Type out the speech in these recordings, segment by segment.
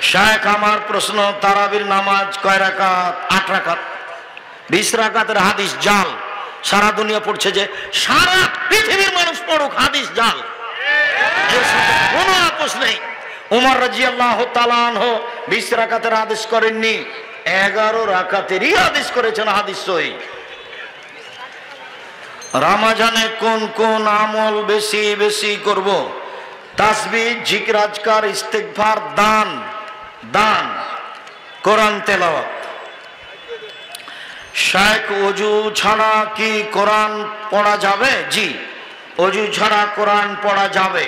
শায়েখ আমার প্রশ্ন, তারাবির নামাজ কয় রাকাত? 8 রাকাত। 20 রাকাতের হাদিস জাল, সারা দুনিয়া পড়ছে, যে সারা পৃথিবীর মানুষ পড়ুক, হাদিস জাল, এর সাথে কোনো আপোষ নেই। উমর রাদিয়াল্লাহু তাআলা আনহু 20 রাকাতের হাদিস করেননি, 11 রাকাতেরই হাদিস করেছেন, হাদিস সহিহ। রমজানে কোন কোন আমল বেশি বেশি করব? তাসবিহ, জিকির, আজকার, ইস্তিগফার, দান, কোরআন তেলাওয়াত। শায়েখ, ওযু ছাড়া কি কোরআন পড়া যাবে? জি, ওযু ছাড়া কোরআন পড়া যাবে।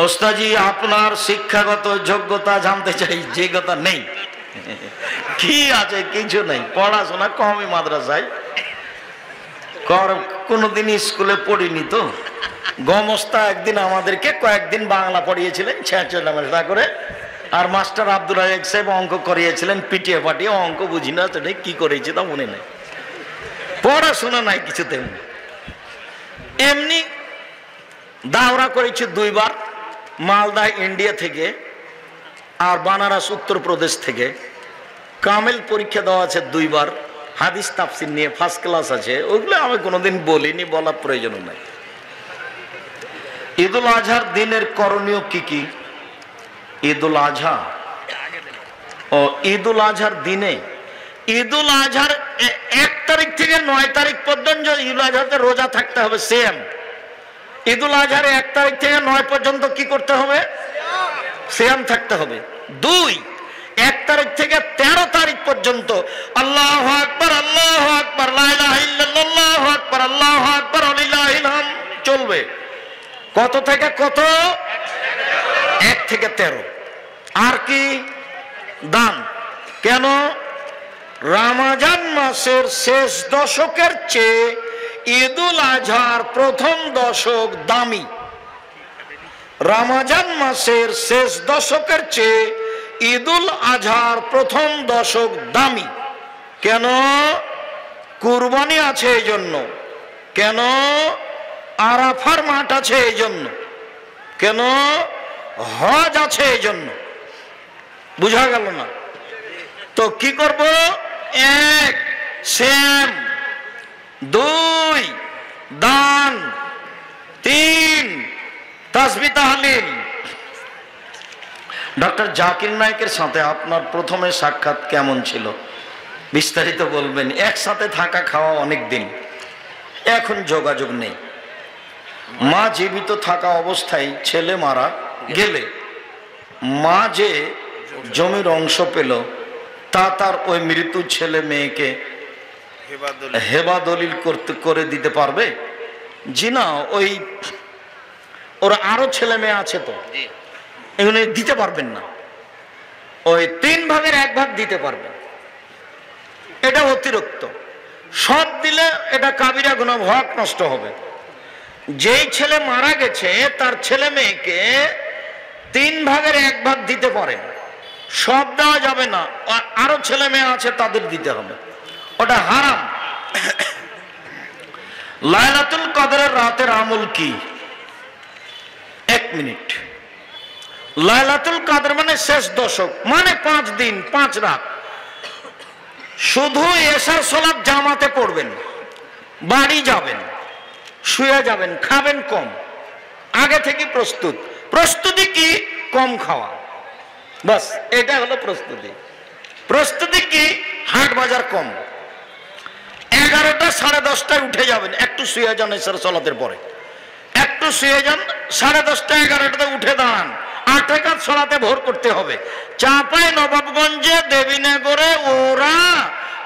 ওস্তাদজি, আপনার শিক্ষাগত যোগ্যতা জানতে চাই। যোগ্যতা নেই। কি আছে? কিছু নেই, পড়াশোনা কমই, মাদ্রাসায় কোনোদিন স্কুলে পড়িনি তো। গমস্তা একদিন আমাদেরকে কয়েকদিন বাংলা পড়িয়েছিলেন 46 করে, আর মাস্টার আব্দুল রাজ্জাক সাহেব অঙ্ক করিয়েছিলেন পিটিয়ে পাটিয়ে। অঙ্ক বুঝি না, সেটা কি করেছি তা মনে নেই, পড়াশোনা নাই কিছুতে। এমনি দাওরা করেছি 2 বার, মালদা ইন্ডিয়া থেকে আর বানারস উত্তরপ্রদেশ থেকে। কামেল পরীক্ষা দেওয়া আছে 2 বার, হাদিস তাফসির নিয়ে ফার্স্ট ক্লাস আছে। ওগুলো আমি কোনোদিন বলিনি, বলার প্রয়োজনও নাই। ঈদুল আজহার দিনের করণীয় কি কি? ঈদুল আজহা ও ঈদুল আজহার দিনে, ঈদুল আজহার 1 তারিখ থেকে 9 তারিখ পর্যন্ত ঈদুল আজহাতে রোজা থাকতে হবে, সেম। ঈদুল আজহার 1 তারিখ থেকে 9 পর্যন্ত কি করতে হবে? সিয়াম থাকতে হবে। 2, 1 তারিখ থেকে 13 তারিখ পর্যন্ত আল্লাহু আকবার, আল্লাহু আকবার, লা ইলাহা ইল্লাল্লাহ, আল্লাহু আকবার, আল্লাহু আকবার, ওয়ালিল্লাহিল হামদ চলবে। কত থেকে কত? 1 থেকে 13। আর কি? দান। কেন? রমজান মাসের শেষ দশকের চেয়ে ঈদুল আজহার প্রথম দশক দামি। রমজান মাসের শেষ দশকের চেয়ে ঈদুল আজহার প্রথম দশক দামি। কেন? কুরবানি আছে এই জন্য। কেন? আরাফার মাঠ আছে এই জন্য। কেন? হজ আছে এই জন্য। বুঝা গেল না? তো কি করব? 1 সিয়াম, 2 দান, 3 তাসবিহ তাহলিল। ডক্টর জাকির নায়েকের সাথে আপনার প্রথমে সাক্ষাৎ কেমন ছিল? বিস্তারিত বলবেন। একসাথে থাকা খাওয়া অনেক দিন, এখন যোগাযোগ নেই। মা জীবিত থাকা অবস্থায় ছেলে মারা গেলে মা যে জমির অংশ পেল তা তার ওই মৃত্যু ছেলে মেয়েকে হেবা দলিল করে দিতে পারবে? জি না, ওই ওর আরো ছেলে মেয়ে আছে তো, এগুলো দিতে পারবেন না। ওই 3 ভাগের 1 ভাগ দিতে পারবেন। এটা অতিরিক্ত। সব দিলে এটা কাবিরা গুনাহ, হক নষ্ট হবে। যেই ছেলে মারা গেছে তার ছেলে মেয়েকে 3 ভাগের 1 ভাগ দিতে পারেন, সব দেওয়া যাবে না। আরো ছেলে মেয়ে আছে তাদের দিতে হবে, ওটা হারাম। লাইলাতুল কদরের রাতের আমল কি? 1 মিনিট। লাইলাতুল কদর মানে শেষ দশক, মানে 5 দিন 5 রাত। শুধু এশার সালাত জামাতে পড়বেন, বাড়ি যাবেন, শুয়ে যাবেন, খাবেন কম, আগে থেকে প্রস্তুতি কি? কম খাওয়া, বাস এটা হলো প্রস্তুতি। প্রস্তুতি কি? হাট বাজার কম। 11টা 10:30টায় উঠে যাবেন, একটু শুয়ে যান এশার সালাতের পরে, একটু শুয়ে যান, 10:30টা 11টাতে উঠে দাঁড়ান, 8 রাকাত সালাতে ভোর করতে হবে। চাঁপাই নবাবগঞ্জে দেবীনগরে ওরা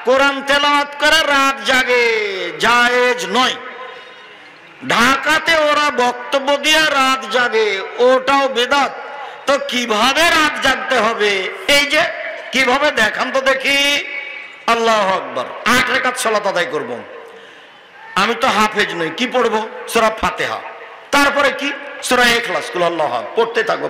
কোরআন তেলাওয়াত করে রাত জাগে, জায়েজ নয়। ঢাকাতে ওরা বক্তব্য দিয়ে রাত জাগে, ওটাও বেদাত। তো কিভাবে রাত জাগতে হবে? এই যে কিভাবে দেখান তো দেখি। আল্লাহু আকবার, 8 রাকাত সালাত আদায় করব। আমি তো হাফেজ নই, কি পড়বো? সূরা ফাতিহা, তারপরে কি? সূরা ইখলাস, কুল আল্লাহু আহাদ, পড়তে থাকবো।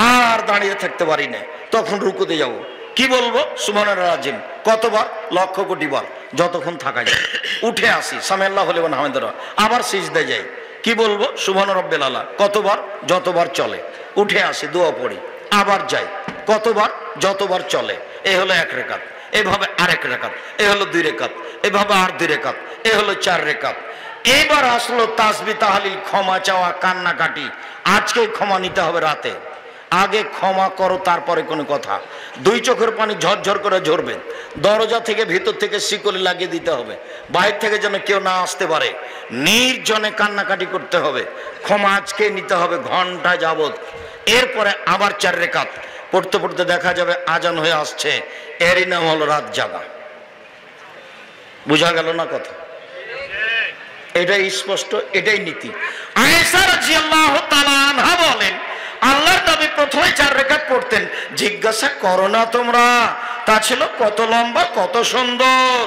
আর দাঁড়িয়ে থাকতে পারি না, তখন রুকুতে যাব। কি বলবো? সুবহানাল্লাহ আজিম। কতবার? লক্ষ কোটি বার, যতক্ষণ থাকা যায়। উঠে আসি, সামি আল্লাহু লিমান হামিদাহ, আবার সিজদায় যাই, কি বলবো? সুবহান রাব্বিল আলা। কতবার? যতবার চলে। উঠে আসি, দোয়া পড়ি, আবার যাই, কতবার? যতবার চলে। এ হলো 1 রেকাত, এভাবে আরেক রেকাত, এ হলো 2 রেকাত, এভাবে আর 2 রেকাত, এ হলো 4 রেকাত। এবার আসলো তাসবিহ তাহলিল, ক্ষমা চাওয়া, কান্নাকাটি। আজকে ক্ষমা নিতে হবে রাতে। আগে ক্ষমা করো, তারপরে কোনো কথা। 2 চোখের পানি ঝরঝর করে ঝরবে। দরজা থেকে ভিতর থেকে শিকলি লাগিয়ে দিতে হবে, বাইরে থেকে যেন কেউ না আসতে পারে। নির্জনে কান্নাকাটি করতে হবে। ক্ষমা আজকে নিতে হবে ঘন্টা যাবত। এরপরে আবার 4 রেকাত পড়তে পড়তে দেখা যাবে আজান হয়ে আসছে। এরই নাম হলো রাত জাগা। বুঝা গেল না কথা? এটাই স্পষ্ট, এটাই নীতি। আয়েশা রাদিয়াল্লাহু তাআলা আনহা বলেন, আল্লাহর নবী প্রথমে 4 রেকাত পড়তেন। জিজ্ঞাসা করো না তোমরা, তা ছিল কত লম্বা, কত সুন্দর।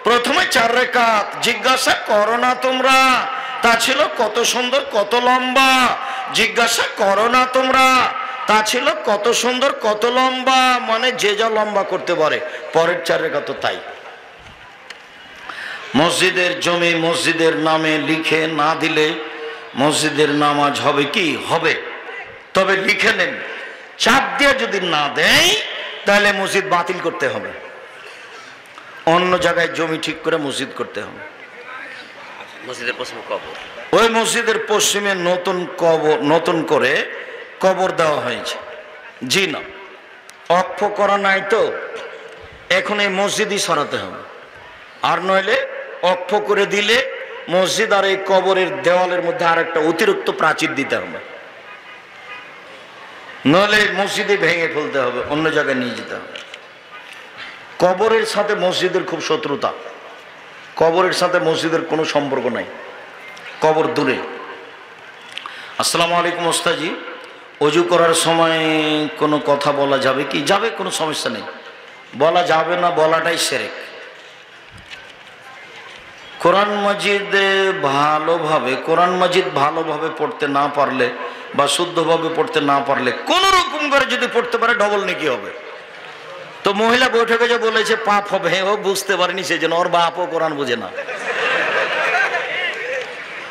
প্রথমে 4 রেকাত, জিজ্ঞাসা করো না তোমরা, তা ছিল কত সুন্দর, কত লম্বা। জিজ্ঞাসা করো না তোমরা, তা ছিল কত সুন্দর, কত লম্বা। মানে যে যা লম্বা করতে পারে। পরের 4 রেকাত তো তাই। মসজিদের জমি মসজিদের নামে লিখে না দিলে মসজিদের নামাজ হবে কি? হবে। তবে লিখে নেন, চাপ দিয়ে যদি না দেয় তাহলে মসজিদ বাতিল করতে হবে, অন্য জায়গায় জমি ঠিক করে মসজিদ করতে হবে। মসজিদের পশ্চিমে কবর, ওই মসজিদের পশ্চিমে নতুন করে কবর দেওয়া হয়েছে। জি না, অক্ষ করা নাই তো, এখন এই মসজিদই সরাতে হবে। আর নইলে অক্ষ করে দিলে মসজিদ আর এই কবরের দেওয়ালের মধ্যে আর একটা অতিরিক্ত প্রাচীর দিতে হবে, নইলে মসজিদে ভেঙে ফেলতে হবে, অন্য জায়গায় নিয়ে যেতে হবে। কবরের সাথে মসজিদের খুব শত্রুতা। কবরের সাথে মসজিদের কোনো সম্পর্ক নাই, কবর দূরে। আসসালামু আলাইকুম ওস্তাজি, অজু করার সময় কোনো কথা বলা যাবে কি? যাবে, কোনো সমস্যা নেই, বলা যাবে না, বলাটাই শিরক। কোরআন মাজিদ ভালোভাবে পড়তে না পারলে বা শুদ্ধভাবে পড়তে না পারলে কোন রকম করে যদি পড়তে পারে ডবল নেকি হবে। তো মহিলা বৈঠকে যে বলেছে পাপ হবে, ও বুঝতে পারেনি, সেই জন্য ওর বাপও কোরআন বোঝে না।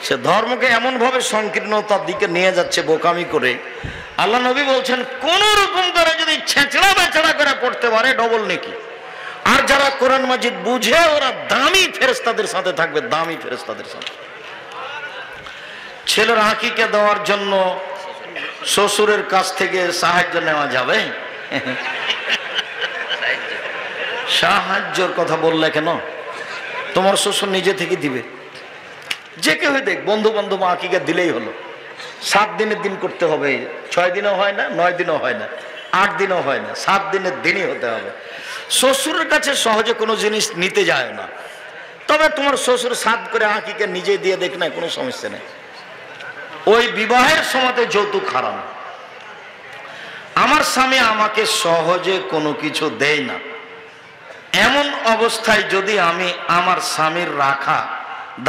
সে ধর্মকে এমন ভাবে সংকীর্ণতার দিকে নিয়ে যাচ্ছে বোকামি করে। আল্লাহ নবী বলছেন কোন রকম করে যদি ছেঁচড়া বেচড়া করে পড়তে পারে ডবল নেকি। আর যারা কোরআন মাজিদ বুঝে ওরা দামি ফেরেশতাদের সাথে থাকবে, দামি ফেরেশতাদের সাথে। ছেলের আকিকা দেওয়ার জন্য শ্বশুরের কাছ থেকে সাহায্য নেওয়া যাবে? সাহায্যের কথা বললে কেন? তোমার শ্বশুর নিজে থেকে দিবে, যে কেউ দেখ, বন্ধু বান্ধব আকিকা দিলেই হলো। 7 দিনের দিন করতে হবে, 6 দিনও হয় না, 9 দিনও হয় না, 8 দিনও হয় না, 7 দিনের দিনই হতে হবে। শ্বশুরের কাছে সহজে কোনো জিনিস নিতে যায় না, তবে তোমার শ্বশুর 7 করে আকিকা নিজে দিয়ে দেখ না, কোনো সমস্যা নেই। ওই বিবাহের সময়তে যৌতুক হারাম। আমার স্বামী আমাকে সহজে কোনো কিছু দেয় না, এমন অবস্থায় যদি আমি আমার স্বামীর রাখা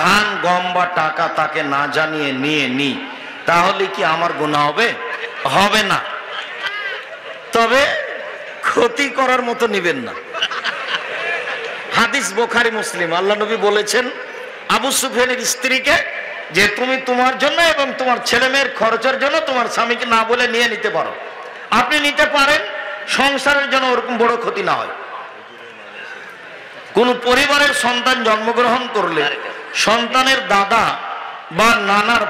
ধান গম বা টাকা তাকে না জানিয়ে নিয়ে নিই, তাহলে কি আমার গুনাহ হবে? হবে না। তবে ক্ষতি করার মতো নিবেন না। হাদিস বুখারী মুসলিম। আল্লাহ নবী বলেছেন আবু সুফিয়ানের স্ত্রীকে যে তুমি তোমার জন্য এবং তোমার ছেলে মেয়ের খরচের জন্য তোমার স্বামীকে না বলে নিয়ে নিতে পারো, আপনি নিতে পারেন, সংসারের জন্য ওরকম বড় ক্ষতি না হয়। কোন পরিবারের সন্তান জন্মগ্রহণ করলে সন্তানের দাদা বা নানার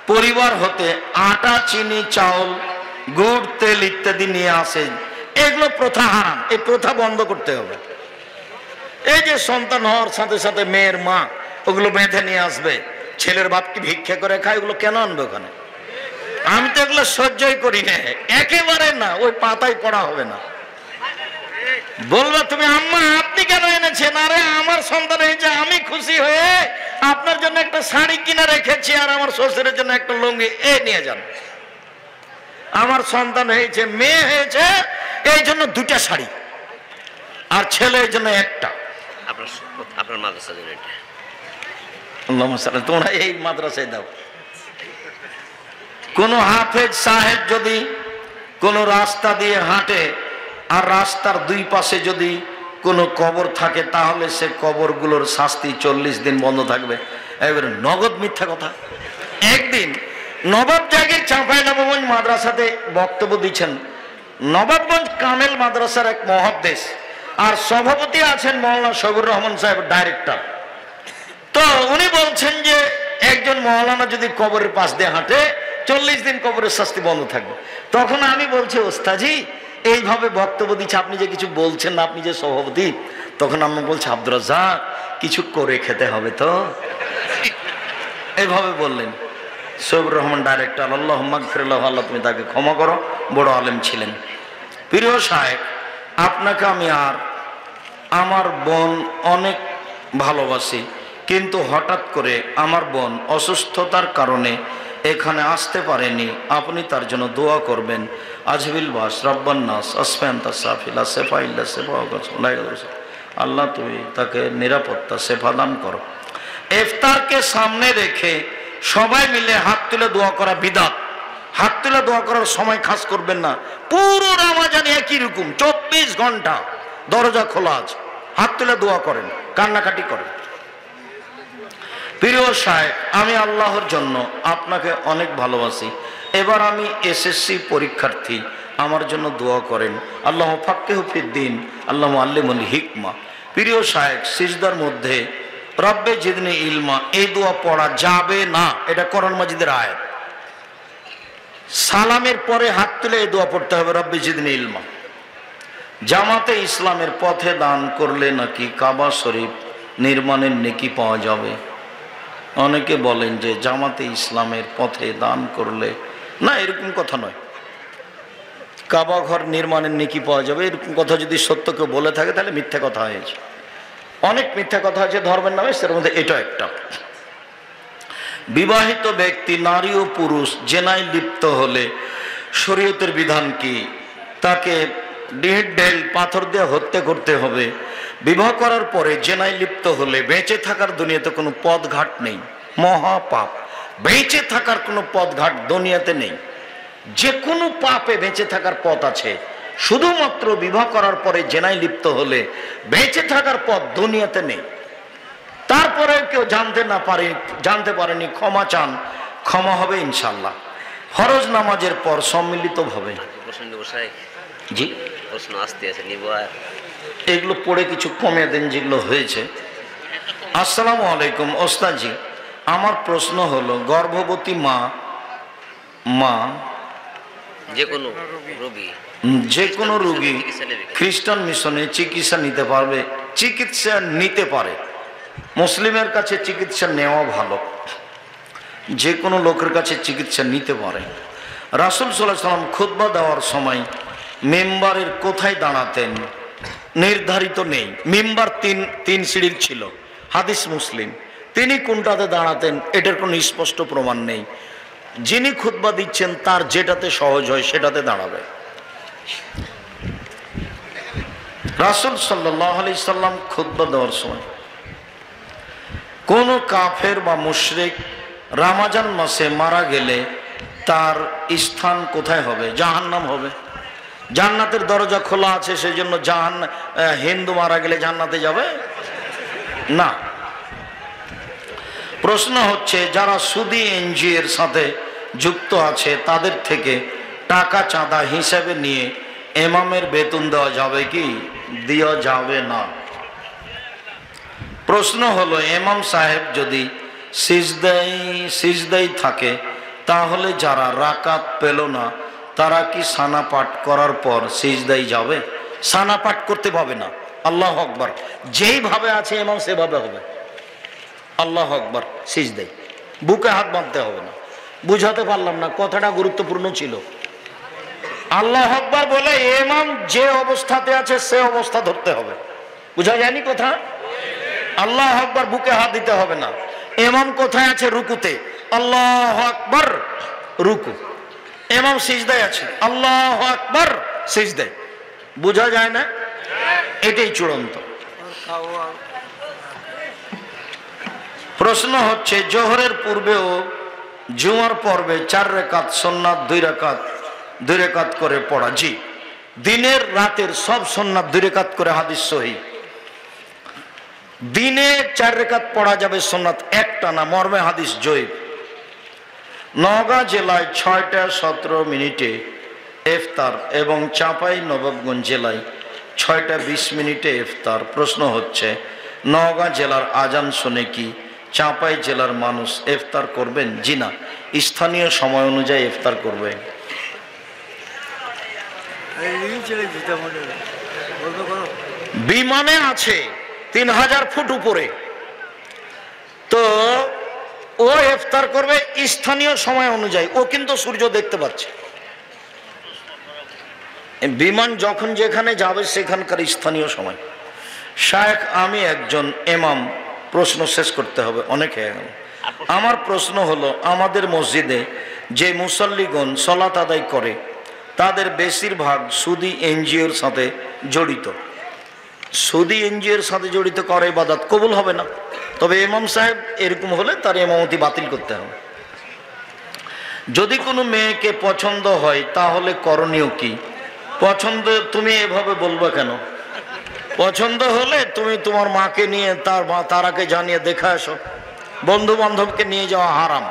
পরিবার হতে আটা, চিনি, চাউল, গুড়, তেল ইত্যাদি নিয়ে আসে, এগুলো প্রথা হারাম। এই প্রথা বন্ধ করতে হবে। এই যে সন্তান হওয়ার সাথে সাথে মেয়ের মা ওগুলো বেঁধে নিয়ে আসবে, ছেলের বাপ কি ভিক্ষা করে খায়, ওগুলো কেন আনবে ওখানে? আমি তো এগুলো সহ্যই করি না, একেবারে না, ওই পাতায় পড়া হবে না। বলবে তুমি আম্মা আপনি কেন এনেছেন? আরে আমার সন্তান হয়েছে, আমি খুশি হয়ে আপনার জন্য একটা শাড়ি কিনে রেখেছি, আর আমার শ্বশুরের জন্য একটা লুঙ্গি, এই নিয়ে যান। আমার সন্তান হয়েছে, মেয়ে হয়েছে, এই জন্য 2টা শাড়ি, আর ছেলে এই জন্য একটা। আপনার মাদ্রাসা জন্য এটা তোমরা এই মাদ্রাসায় দাও। কোন হাফেজ সাহেব যদি কোন রাস্তা দিয়ে হাঁটে আর রাস্তার 2 পাশে যদি কোনো কবর থাকে, তাহলে সে কবরগুলোর শাস্তি 40 দিন বন্ধ থাকবে। এবারে নগদ মিথ্যা কথা। একদিন নবাব জাগির চাঁপাইনবাবগঞ্জ মাদ্রাসাতে বক্তব্য দিচ্ছেন। নবাবগঞ্জ কামেল মাদ্রাসার এক মহাদ্দেশ, আর সভাপতি আছেন মৌলানা শফিউর রহমান সাহেব, ডাইরেক্টর। তো উনি বলছেন যে একজন মৌলানা যদি কবরের পাশ দিয়ে হাঁটে 40 দিন কবরের শাস্তি বন্ধ থাকবে। তখন আমি বলছি, ওস্তাজি এইভাবে বক্তব্য দিচ্ছে, আপনি যে কিছু বলছেন না, আপনি যে সভাপতি। তখন আমি বলছি, আব্দুর রাজ্জাক কিছু করে খেতে হবে তো, এইভাবে বললেন। শফিউর রহমান ডাইরেক্টর, আল্লাহ মাগফিরাল্লাহু, আল্লাহ তুমি তাকে ক্ষমা করো, বড় আলেম ছিলেন। প্রিয় সাহেব, আপনাকে আমি আর আমার বোন অনেক ভালোবাসি, কিন্তু হঠাৎ করে আমার বোন অসুস্থতার কারণে এখানে আসতে পারেনি। আপনি তার জন্য দোয়া করবেন। আজবিল বাস রব্বান নাস আসফান্তা সাফিলা সেফাইল্লা সেফা, আল্লাহ তুমি তাকে নিরাপত্তা সেফা দান করো। ইফতারকে সামনে রেখে সবাই মিলে হাত তুলে দোয়া করা বিদআত। হাত তুলে দোয়া করার সময় খাস করবেন না, পুরো রমজান একই রকম 24 ঘন্টা দরজা খোলা আছে, হাত তুলে দোয়া করেন, কান্নাকাটি করেন। প্রিয় সাহেব, আমি আল্লাহর জন্য আপনাকে অনেক ভালোবাসি। এবার আমি এসএসসি পরীক্ষার্থী, আমার জন্য দোয়া করেন। আল্লাহ ফাক্কিহু ফিদ্দিন, আল্লাহ আল্লিমুল হিকমা। প্রিয় সাহেব, সিজদার মধ্যে রব্বে জিদনি ইলমা এই দোয়া পড়া যাবে না, এটা কোরআন মাজিদের আয়াত। সালামের পরে হাত তুলে এই দোয়া পড়তে হবে, রব্বে জিদনি ইলমা। জামাতে ইসলামের পথে দান করলে নাকি কাবা শরীফ নির্মাণের নেকি পাওয়া যাবে। অনেকে বলেন যে জামাতে ইসলামের পথে দান করলে, না এরকম কথা নয়, কাবা ঘর নির্মাণের নেকি পাওয়া যাবে এরকম কথা যদি সত্য কেউ বলে থাকে তাহলে মিথ্যা কথা হয়েছে। অনেক মিথ্যা কথা আছে ধর্মের নামে, সের মধ্যে এটা একটা। বিবাহিত ব্যক্তি নারী ও পুরুষ জেনায় লিপ্ত হলে শরীয়তের বিধান কি? তাকে ঢেল পাথর দিয়ে হত্যা করতে হবে। বিবাহ করার পরে জেনায় লিপ্ত হলে বেঁচে থাকার দুনিয়াতে কোনো পথঘাট নেই, মহাপাপ। বেঁচে থাকার কোনো পথঘাট দুনিয়াতে নেই। যে কোনো পাপে বেঁচে থাকার পথ আছে, শুধুমাত্র বিবাহ করার পরে জেনায় লিপ্ত হলে বেঁচে থাকার পথ দুনিয়াতে নেই। তারপরে কেউ জানতে পারেনি, ক্ষমা চান, ক্ষমা হবে ইনশাল্লাহ। ফরজ নামাজের পর সম্মিলিতভাবে জি প্রশ্ন আসতে আছে, নিব আর এগুলো পড়ে কিছু কমে দেন যেগুলো হয়েছে। আসসালামু আলাইকুম ওস্তাদজি, আমার প্রশ্ন হলো গর্ভবতী মা যে কোনো রোগী খ্রিস্টান মিশনে চিকিৎসা নিতে পারে। মুসলিমের কাছে চিকিৎসা নেওয়া ভালো, যে কোনো লোকের কাছে চিকিৎসা নিতে পারে। রাসূল সাল্লাল্লাহু আলাইহি ওয়াসাল্লাম খুতবা দেওয়ার সময় মেম্বারের কোথায় দাঁড়াতেন নির্ধারিত নেই। মেম্বার তিন সিঁড়ির ছিল, হাদিস মুসলিম। তিনি কোনটাতে দাঁড়াতেন এটার কোনো স্পষ্ট প্রমাণ নেই। যিনি খুতবা দিচ্ছেন তার যেটাতে সহজ হয় সেটাতে দাঁড়াবে। রাসূল সাল্লাল্লাহু আলাইহি সাল্লাম খুতবা দেওয়ার সময় কোন কাফের বা মুশরিক রমজান মাসে মারা গেলে তার স্থান কোথায় হবে? জাহান্নাম হবে। জান্নাতের দরজা খোলা আছে, সেই জন্য হিন্দু মারা গেলে জান্নাতে যাবে না। প্রশ্ন হচ্ছে, যারা সুদী এনজিও এর সাথে যুক্ত আছে তাদের থেকে টাকা চাঁদা হিসাবে নিয়ে ইমামের বেতন দেওয়া যাবে কি? দেওয়া যাবে না। প্রশ্ন হলো, ইমাম সাহেব যদি সিজদায় থাকে তাহলে যারা রাকাত পেল না তারা কি সানা পাঠ করার পর সিজদায় যাবে? সানা পাঠ করতে পাবে না। আল্লাহু আকবার, যেইভাবে আছে ইমাম সেভাবে হবে। আল্লাহু আকবার, সিজদায় বুকে হাত বাঁধতে হবে না। বুঝাতে পারলাম না, কথাটা গুরুত্বপূর্ণ ছিল। আল্লাহু আকবার বলে ইমাম যে অবস্থাতে আছে সে অবস্থা ধরতে হবে। বুঝা যায়নি কথা? আল্লাহু আকবার বুকে হাত দিতে হবে না। ইমাম কোথায় আছে? রুকুতে। আল্লাহু আকবার, রুকু। ইমাম সিজদায় আছে, আল্লাহু আকবার, সিজদায়। বুঝা যায় না? এটাই চূড়ান্ত। প্রশ্ন হচ্ছে, জোহরের পূর্বে ও জুমার পর্বে 4 রাকাত সুন্নাত 2 রাকাত করে পড়া। জি, দিনের রাতের সব সুন্নাত 2 রাকাত করে, হাদিস সহিহ। দিনে 4 রাকাত পড়া যাবে সুন্নাত, একটা না, মর্মে হাদিস জয়ীফ। নওগাঁ জেলায় 6টা 17 মিনিটে ইফতার এবং চাঁপাই নবাবগঞ্জ জেলায় 6টা 20 মিনিটে ইফতার। প্রশ্ন হচ্ছে, নওগাঁ জেলার আজান শুনে কি চাঁপাই জেলার মানুষ ইফতার করবেন? জি না, স্থানীয় সময় অনুযায়ী ইফতার করবে। বিমানে আছে 3000 ফুট উপরে, তো ও ইফতার করবে স্থানীয় সময় অনুযায়ী। ও কিন্তু সূর্য দেখতে পাচ্ছে। বিমান যখন যেখানে যাবে সেখানকার স্থানীয় সময়। শায়েখ, আমি একজন ইমাম, প্রশ্ন শেষ করতে হবে, অনেক হয়ে গেল। আমার প্রশ্ন হলো, আমাদের মসজিদে যে মুসল্লিগণ সালাত আদায় করে তাদের বেশিরভাগ সুদী এনজিওর সাথে জড়িত। সুদী এনজিওর সাথে জড়িত করে ইবাদত কবুল হবে না। তবে ইমাম সাহেব এরকম হলে তার ইমামতি বাতিল করতে হবে। যদি কোনো মেয়েকে পছন্দ হয় তাহলে করণীয় কি? পছন্দ তুমি এভাবে বলবে কেন? পছন্দ হলে তুমি তোমার মাকে নিয়ে তার আগে জানিয়ে দেখে আসো। বন্ধু বান্ধবকে নিয়ে যাওয়া হারাম।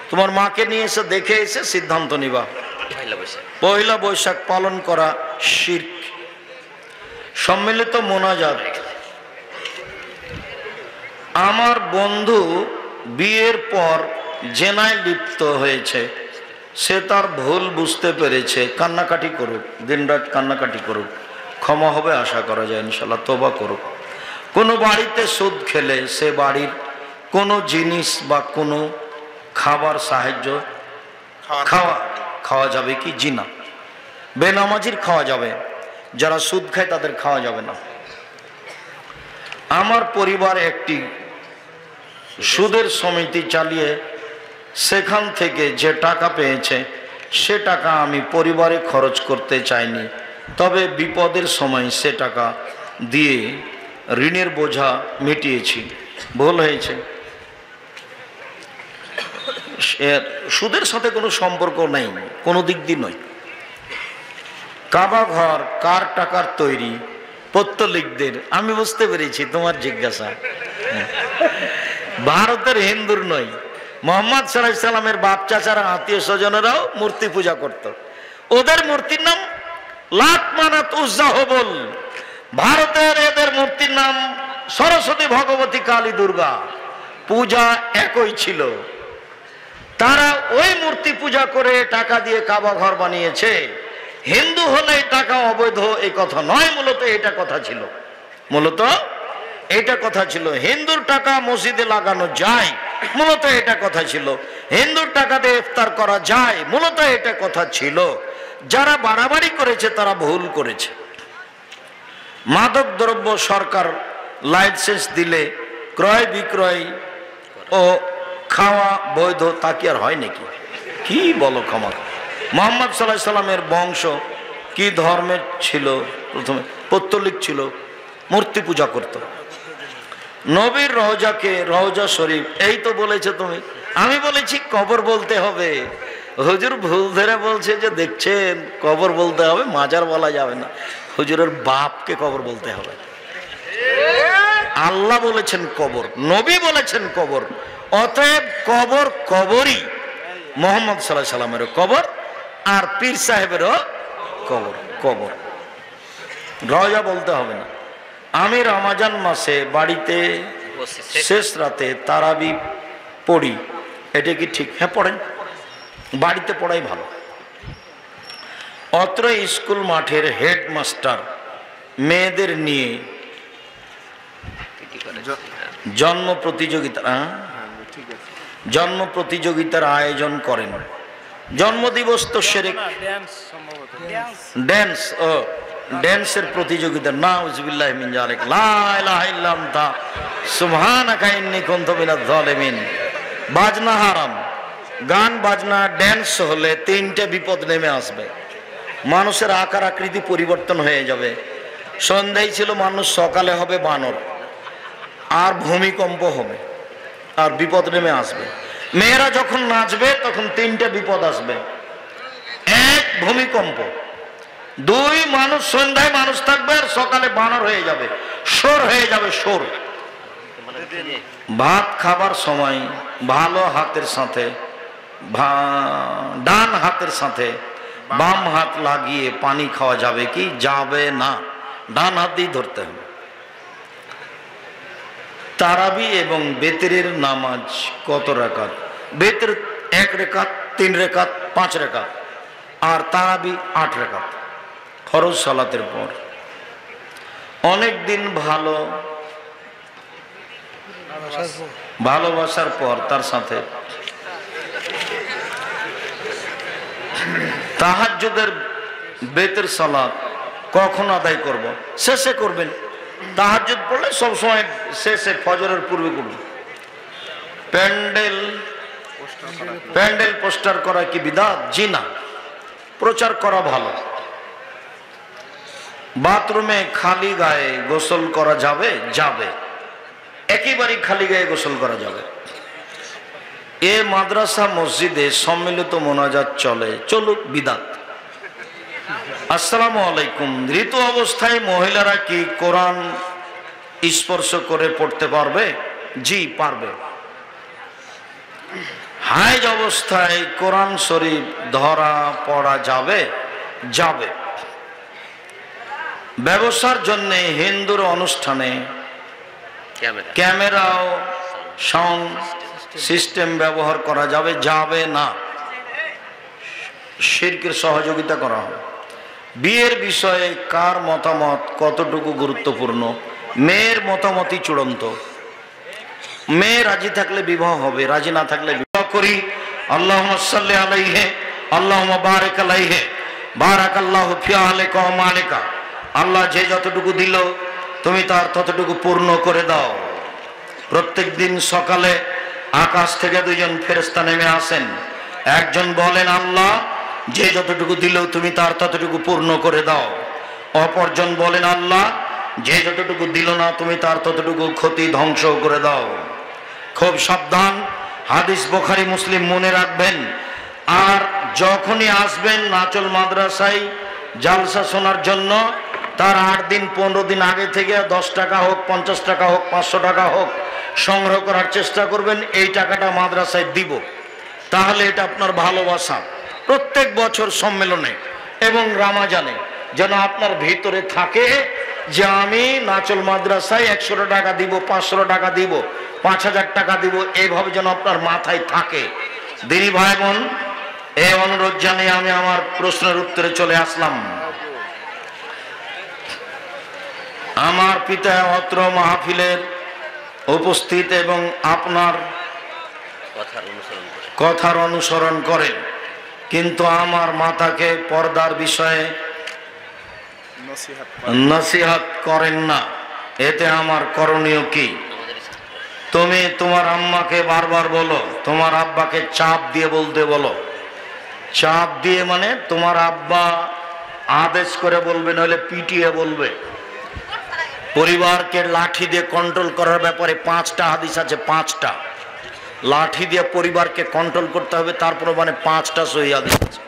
তোমার মাকে নিয়ে এসে দেখে এসে সিদ্ধান্ত নিবা। পয়লা বৈশাখ পালন করা শিরক। সম্মিলিত মোনাজাত। আমার বন্ধু বিয়ের পর জেনায় লিপ্ত হয়েছে, সে তার ভুল বুঝতে পেরেছে, কান্নাকাটি করুক, দিনরাত কান্নাকাটি করুক, ক্ষমা হবে আশা করা যায় ইনশাল্লাহ, তওবা করুক। কোনো বাড়িতে সুদ খেলে সে বাড়ির কোনো জিনিস বা কোনো খাবার সাহায্য খাওয়া যাবে কি? জি না। বেনামাজির খাওয়া যাবে, যারা সুদ খায় তাদের খাওয়া যাবে না। আমার পরিবার একটি সুদের সমিতি চালিয়ে সেখান থেকে যে টাকা পেয়েছে সে টাকা আমি পরিবারে খরচ করতে চাইনি, তবে বিপদের সময় সে টাকা দিয়ে ঋণের বোঝা মিটিয়েছি। ভুল হয়েছে। সুদের সাথে কোনো সম্পর্ক নেই, কোনো দিক দিয়ে নয়। কাবা ঘর কার টাকার তৈরি? পত্তলিকদের। আমি বুঝতে পেরেছি তোমার জিজ্ঞাসা। ভারতের হিন্দুর নয়। মোহাম্মদ সাল্লাল্লাহু আলাইহি সাল্লামের বাপ চাচারা আত্মীয় স্বজনেরাও মূর্তি পূজা করত। ওদের মূর্তির নাম লাত মানাত উজ্জা হবল। ভারতের এদের মূর্তির নাম সরস্বতী, ভগবতী, কালী, দুর্গা। পূজা একই ছিল। তারা ওই মূর্তি পূজা করে টাকা দিয়ে কাবা ঘর বানিয়েছে। হিন্দু হলে টাকা অবৈধ এই কথা নয়, মূলত এটা কথা ছিল। মূলত এটা কথা ছিল। হিন্দুর টাকা মসজিদে লাগানো যায়, মূলত এটা কথা ছিল। হিন্দুর টাকা দিয়ে ইফতার করা যায়, মূলত এটা কথা ছিল। যারা বাড়াবাড়ি করেছে তারা ভুল করেছে। মাদক দ্রব্য সরকার লাইসেন্স দিলে ক্রয় বিক্রয় ও খাওয়া বৈধ, তা কি আর হয় নাকি? কি বলো ক্ষমা। মুহাম্মদ সাল্লাল্লাহু আলাইহি সাল্লামের বংশ কি ধর্মের ছিল? প্রথমে পত্তলিক ছিল, মূর্তি পূজা করত। নবীর রওজাকে রওজা শরীফ, এই তো বলেছে তুমি। আমি বলেছি কবর বলতে হবে। হুজুর ভুল ধরে বলছে যে দেখছেন কবর বলতে হবে, মাজার বলা যাবে না। হুজুরের বাপকে কবর বলতে হবে। আল্লাহ বলেছেন কবর, নবী বলেছেন কবর, অতএব কবর কবরই। মুহাম্মদ সাল্লাল্লাহু আলাইহি সাল্লামেরও কবর আর পীর সাহেবেরও কবর। কবর রওজা বলতে হবে না। আমি রমজান মাসে বাড়িতে শেষ রাতে তারাবি পড়ি, এটা কি ঠিক? হ্যাঁ পড়েন, বাড়িতে পড়াই ভালো। অত্র স্কুল মাঠের হেডমাস্টার মেয়েদের নিয়ে জন্ম প্রতিযোগিতার আয়োজন করেন। জন্মদিবস তো সেরেক, ড্যান্স ও ড্যান্সের প্রতিযোগিতা। নাউজুবিল্লাহি মিন যালিক, লা ইলাহা ইল্লা আনতা সুবহানাকা ইন্নী কুনতু মিনাজ জালিমিন। বাজনা হারাম। গান বাজনা ড্যান্স হলে তিনটে বিপদ নেমে আসবে। মানুষের আকার আকৃতি পরিবর্তন হয়ে যাবে। সন্ধ্যায় ছিল মানুষ, সকালে হবে বানর, আর ভূমিকম্প হবে, আর বিপদ নেমে আসবে। মেয়েরা যখন নাচবে তখন তিনটে বিপদ আসবে। এক, ভূমিকম্প। দুই, মানুষ সন্ধ্যায় মানুষ থাকবে আর সকালে বানর হয়ে যাবে, সোর হয়ে যাবে, সোর। ভাত খাবার সময় ভালো হাতের সাথে ডান হাতের সাথে বাম হাত লাগিয়ে পানি খাওয়া যাবে কি? যাবে না, ডান হাত দিয়ে ধরতে হবে। তারাবি এবং বেতেরের নামাজ কত রাকাত? বেতের 1 রাকাত, 3 রাকাত, 5 রাকাত, আর তারাবি 8 রাকাত ফরজ সালাতের পর। অনেক দিন ভালোবাসার পর তার সাথে তাহাজ্জুদের বেতের সালাত কখন আদায় করব? শেষে করবেন। তাহাজ্জুদ পড়লে সবসময় শেষে, ফজরের পূর্বে করবেন। প্যান্ডেল পোস্টার করা কি বিদআত? জি না, প্রচার করা ভালো। বাথরুমে খালি গায়ে গোসল করা যাবে? যাবে, একেবারে খালি গায়ে গোসল করা যাবে। এ মাদ্রাসা মসজিদে সম্মিলিত মোনাজাত চলুক, বিদআত। আসসালামু আলাইকুম। ঋতু অবস্থায় মহিলারা কি কোরআন স্পর্শ করে পড়তে পারবে? জি পারবে। হাইজ অবস্থায় কোরআন শরীফ ধরা পড়া যাবে? যাবে। ব্যবসার জন্য হিন্দুর অনুষ্ঠানে ক্যামেরা ও সাউন্ড সিস্টেম ব্যবহার করা যাবে? যাবে না, শিরকের সহযোগিতা করা হবে। বিয়ের বিষয়ে কার মতামত কতটুকু গুরুত্বপূর্ণ? মেয়ের মতামতই চূড়ান্ত। মেয়ে রাজি থাকলে বিবাহ হবে, রাজি না থাকলে বিবাহ করি। আল্লাহুম্মা সাল্লি আলাইহি, আল্লাহুম্মা বারিক আলাইহি, বারাকাল্লাহু ফি আহলিকা ওয়া মালিকা। আল্লাহ যে যতটুকু দিল তুমি তার ততটুকু পূর্ণ করে দাও। প্রত্যেক দিন সকালে আকাশ থেকে 2 জন ফেরেশতা নেমে আসেন। একজন বলেন, আল্লাহ যে যতটুকু দিল তুমি তার ততটুকু পূর্ণ করে দাও। অপরজন বলেন, আল্লাহ যে যতটুকু দিল না তুমি তার ততটুকু ক্ষতি ধ্বংস করে দাও। খুব সাবধান, হাদিস বুখারী মুসলিম মনে রাখবেন। আর যখনই আসবেন নাচল মাদ্রাসায় জালসা শোনার জন্য, তার 8 দিন 15 দিন আগে থেকে 10 টাকা হোক, 50 টাকা হোক, 500 টাকা হোক সংগ্রহ করার চেষ্টা করবেন। এই টাকাটা মাদ্রাসায় দিব, তাহলে এটা আপনার ভালোবাসা। প্রত্যেক বছর সম্মেলনে এবং রামাজানে যেন আপনার ভিতরে থাকে যে আমি নাচল মাদ্রাসায় 100 টাকা দিব, 500 টাকা দিব, 5000 টাকা দিব, এইভাবে যেন আপনার মাথায় থাকে। দিনী ভাই বোন, এই অনুরোধ জানিয়ে আমি আমার প্রশ্নের উত্তরে চলে আসলাম। আমার পিতা অত্র মাহফিলের উপস্থিত এবং আপনার কথার অনুসরণ করেন, কিন্তু আমার মাতাকে পর্দার বিষয়ে নসিহত করেন না। এতে আমার করণীয় কি? তুমি তোমার আম্মাকে বারবার বলো, তোমার আব্বাকে চাপ দিয়ে বলতে বলো। চাপ দিয়ে মানে তোমার আব্বা আদেশ করে বলবে, নইলে পিটিয়ে বলবে। পরিবারকে লাঠি দিয়ে কন্ট্রোল করার ব্যাপারে 5টা হাদিস আছে। 5টা লাঠি দিয়ে পরিবারকে কন্ট্রোল করতে হবে, তারপরে মানে 5টা সহিহ হাদিস আছে।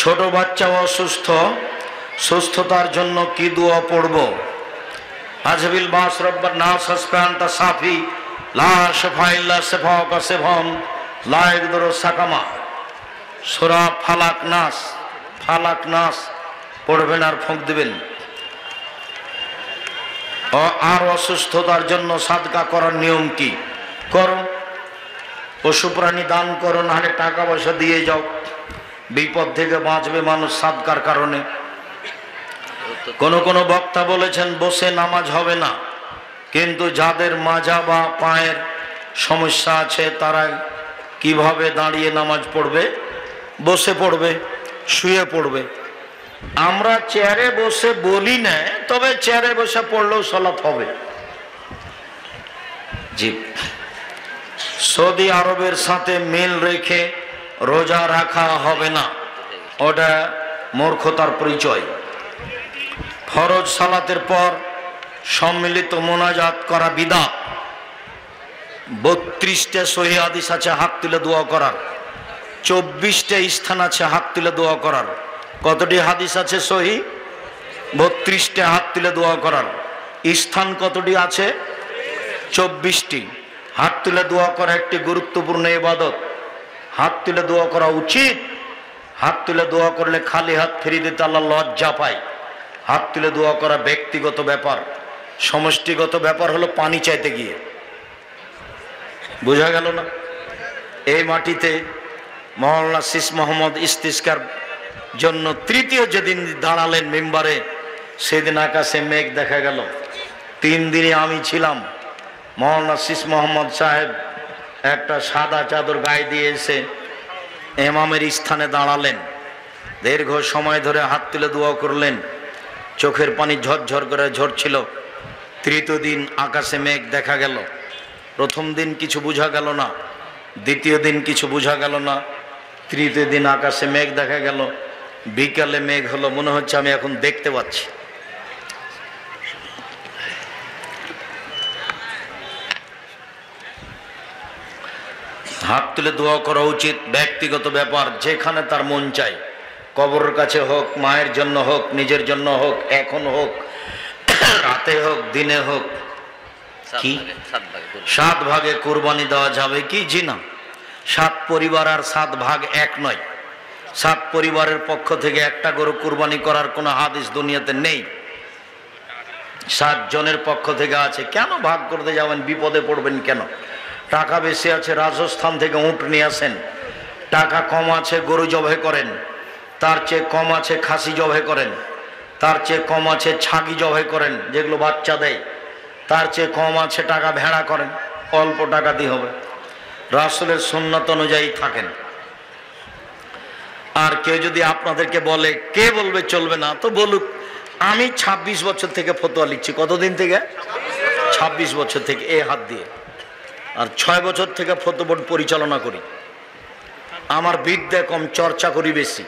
ছোট বাচ্চা অসুস্থ, সুস্থতার জন্য কি দোয়া পড়ব? আজবিল বাস রব্বান নাস হাসবান্তা সাফি লা শিফা ইল্লা শিফাউকা শিফাউন লা ইয়াগদিরু সাকামা। সূরা ফালাক নাস পড়বেন আর ফুঁক দিবেন। আর অসুস্থতার জন্য সাদকা করার নিয়ম কি? করো, পশু প্রাণী দান করো, নাহলে টাকা পয়সা দিয়ে যাও, বিপদ থেকে বাঁচবে মানুষ সাদকার কারণে। কোন বক্তা বলেছেন বসে নামাজ হবে না, কিন্তু যাদের মাজা বা পায়ের সমস্যা আছে তারা কিভাবে দাঁড়িয়ে নামাজ পড়বে? বসে পড়বে, শুয়ে পড়বে। আমরা চেয়ারে বসে বলি না, তবে চেয়ারে বসে পড়লেও সালাত হবে। জি, সৌদি আরবের সাথে মিল রেখে রোজা রাখা হবে না, ওটা মূর্খতার পরিচয়। ফরজ সালাতের পর সম্মিলিত মোনাজাত করা বিদআত। 32টা সহিহ হাদিস আছে হাত তুলে দোয়া করার, 24টা স্থান আছে হাত তুলে দোয়া করার। কতটি হাদিস আছে সহিহ? 32টা হাত তুলে দোয়া করার। স্থান কতটি আছে? 24টি। হাত তুলে দোয়া করা একটি গুরুত্বপূর্ণ ইবাদত। হাত তুলে দোয়া করা উচিত। হাত তুলে দোয়া করলে খালি হাত ফিরিয়ে দিতে আল্লাহ লজ্জা পায়। হাত তুলে দোয়া করা ব্যক্তিগত ব্যাপার, সমষ্টিগত ব্যাপার হলো পানি চাইতে গিয়ে। বোঝা গেল না? এই মাটিতে মাওলানা সিস মোহাম্মদ ইস্তিসকার জন্য তৃতীয় যেদিন দাঁড়ালেন মিম্বারে, সেদিন আকাশে মেঘ দেখা গেল। 3 দিনে আমি ছিলাম। মাওলানা সিস মোহাম্মদ সাহেব একটা সাদা চাদর গায়ে দিয়ে এসে ইমামের স্থানে দাঁড়ালেন। দীর্ঘ সময় ধরে হাত তুলে দোয়া করলেন। চোখের পানি ঝরঝর করে ঝরছিল। তৃতীয় দিন আকাশে মেঘ দেখা গেল। প্রথম দিন কিছু বোঝা গেল না, দ্বিতীয় দিন কিছু বোঝা গেল না, তৃতীয় দিন আকাশে মেঘ দেখা গেল। বিকালে মেঘ হলো, মনে হচ্ছে আমি এখন দেখতে পাচ্ছি। হাত তুলে দোয়া করা উচিত, ব্যক্তিগত ব্যাপার, যেখানে তার মন চায়। কবরের কাছে হোক, মায়ের জন্য হোক, নিজের জন্য হোক, এখন হোক, রাতে হোক, দিনে হোক। কি 7 ভাগে কুরবানি দেওয়া যাবে কি? জি না। 7 পরিবার আর 7 ভাগ এক নয়। 7 পরিবারের পক্ষ থেকে একটা গরু কুরবানি করার কোনো হাদিস দুনিয়াতে নেই। 7 জনের পক্ষ থেকে আছে। কেন ভাগ করতে যাবেন? বিপদে পড়বেন কেন? টাকা বেশি আছে, রাজস্থান থেকে উট নিয়ে আসেন। টাকা কম আছে, গরু জবাই করেন। তার চেয়ে কম আছে, খাসি জবাই করেন। তার চেয়ে কম আছে, ছাগি জবাই করেন, যেগুলো বাচ্চা দেয়। তার চেয়ে কম আছে, টাকা ভেড়া করেন। অল্প টাকা দিয়ে হবে। রাসূলের সুন্নাত অনুযায়ী থাকেন। আর কেউ যদি আপনাদেরকে বলে, কে বলবে চলবে না, তো বলুক। আমি 26 বছর থেকে ফতোয়া লিখছি। কতদিন থেকে? 26 বছর থেকে, এ হাত দিয়ে। আর 6 বছর থেকে ফতোয়া বোর্ড পরিচালনা করি। আমার বিদ্যা কম, চর্চা করি বেশি।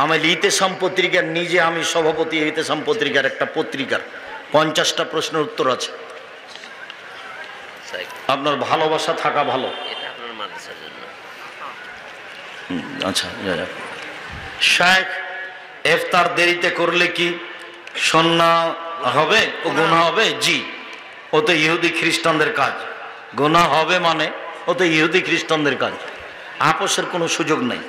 আমি ইতেসাম পত্রিকার, নিজে আমি সভাপতি ইতেসাম পত্রিকার একটা পত্রিকার। 50টা প্রশ্নের উত্তর আছে। আপনার ভালোবাসা থাকা ভালো। আচ্ছা, শেখ, ইফতার দেরিতে করলে কি সুন্নাহ হবে ও গুনাহ হবে? জি, ও তো ইহুদি খ্রিস্টানদের কাজ। গুনাহ হবে মানে ও তো ইহুদি খ্রিস্টানদের কাজ। আপোষের কোনো সুযোগ নেই।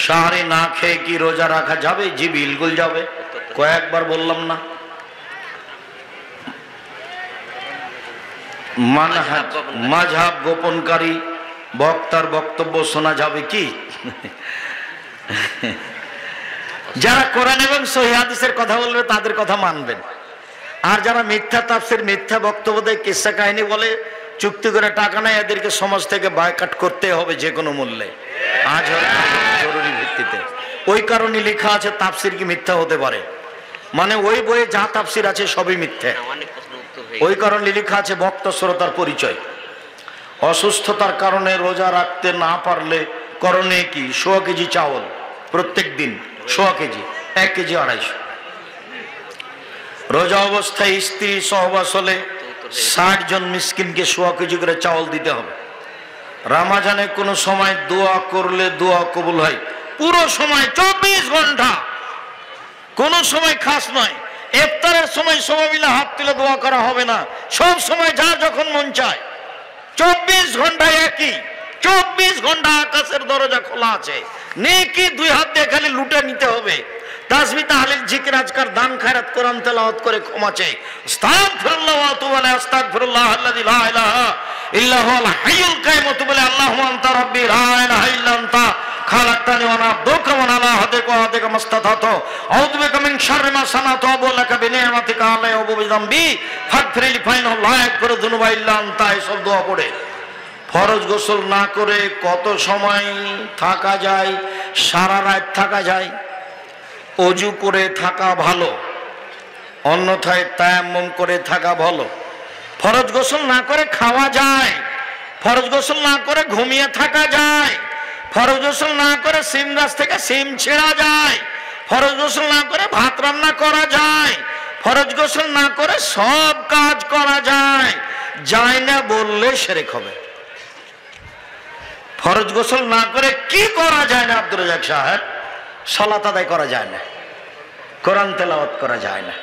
সাহারি না খেয়ে কি রোজা রাখা যাবে? জি, বিলকুল যাবে। কয়েকবার বললাম না? মাযহাব গোপনকারী বক্তার বক্তব্য শোনা যাবে কি? যারা কোরআন এবং সহিহ হাদিসের কথা বলবে তাদের কথা মানবেন। আর যারা মিথ্যা তাফসীর, মিথ্যা বক্তব্য দেয়, কিসসা কাহিনী বলে, চুক্তি করে টাকা নেয়, এদেরকে সমাজ থেকে বয়কট করতে হবে যে কোনো মূল্যে, আজ জরুরি ভিত্তিতে। ওই কারণে লেখা আছে তাফসীর কি মিথ্যা হতে পারে, মানে ওই বইয়ে যা তাফসীর আছে সবই মিথ্যা। ওই কারণে লেখা আছে বক্তা শ্রোতার পরিচয়। অসুস্থতার কারণে রোজা রাখতে না পারলে করণীয় কি? 100 কেজি চাউল প্রত্যেক দিন, 100 কেজি, 1 কেজি 250। রোজা অবস্থায় স্ত্রী সহবাস হলে 60 জন মিসকিনকে 100 কেজি করে চাউল দিতে হবে। রমজানে কোনো সময় দোয়া করলে দোয়া কবুল হয়। পুরো সময় 24 ঘন্টা, কোনো সময় খাস নয়। ইফতারের সময় সবাই মিলে হাত তুলে দোয়া করা হবে না। সব সময় যার যখন মন চায়। 24 ঘন্টায় একই। 24 ঘন্টা আকাশের দরজা খোলা আছে। নেকি 2 হাত দিয়ে খালি লুটে নিতে হবে। তাসবিহ, তাহলিল, জিকির, আজকার, দান, খায়রাত, কোরআন তেলাওয়াত করে ক্ষমা চাই। আস্তাগফিরুল্লাহ ওয়া আতুবু আলাইহি। আস্তাগফিরুল্লাহ আল্লাযী লা ইলাহা ইল্লা হুয়াল হাইয়ুল কাইয়্যুম। ওয়া আতুবু আলাইহি। আল্লাহুম্মা আনতা রাব্বী লা ইলাহা ইল্লা আনতা খালাকতানি ওয়া আনা আবদুকা ওয়া আলা আহদিকা ওয়া ওয়া'দিকা মাসতাতাতু। আউযু বিকা মিন শাররি মা সানাতু ওয়া আবু'ু লাকা বিনি'মাতিকা আলাইয়া ওয়া বিযামবি ফাগফিরলি ফাইন্নাহু লা ইয়াগফিরু যুনুবা ইল্লা আনতা। এসব দোয়া পড়ে ফরজ গোসল না করে কত সময় থাকা যায়? সারা রাত থাকা যায়। অজু করে থাকা ভালো, অন্যথায় তায়াম্মুম করে থাকা ভালো। ফরজ গোসল না করে খাওয়া যায়, ফরজ গোসল না করে ঘুমিয়ে থাকা যায়, ফরজ গোসল না করে সিম গাছ থেকে সিম ছেঁড়া যায়, ফরজ গোসল না করে ভাত রান্না করা যায়, ফরজ গোসল না করে সব কাজ করা যায়। যায় না বললে শিরক হবে। ফরজ গোসল না করে কি করা যায় না আব্দুর রাজ্জাক সাহেব? সালাত আদায় করা যায় না, কোরআন তেলাওয়াত করা যায় না।